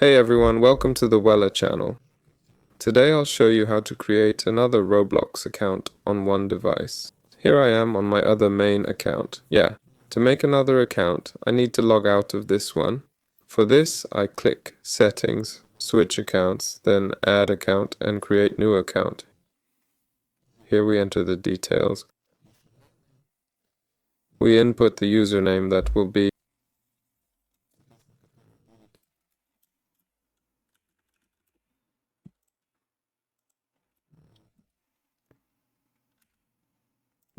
Hey everyone, welcome to the Weller channel. Today I'll show you how to create another Roblox account on one device. Here I am on my other main account. To make another account, I need to log out of this one. For this, I click Settings, Switch Accounts, then Add Account and Create New Account. Here we enter the details. We input the username that will be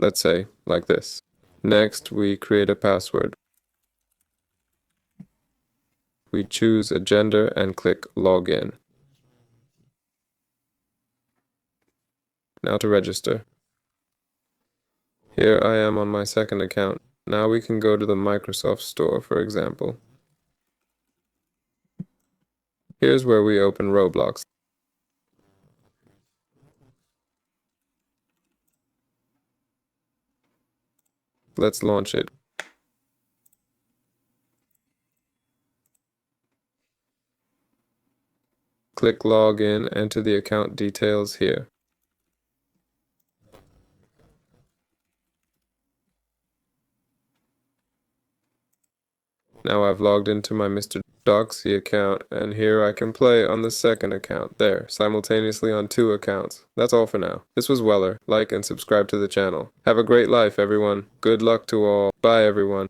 let's say, like this. Next, we create a password. We choose a gender and click Login. Now to register. Here I am on my second account. Now we can go to the Microsoft Store, for example. Here's where we open Roblox. Let's launch it. Click Login, enter the account details here. Now I've logged into my Mr. Doxy account, and here I can play on the second account, there, simultaneously on two accounts. That's all for now. This was Weller. Like and subscribe to the channel. Have a great life, everyone. Good luck to all. Bye, everyone.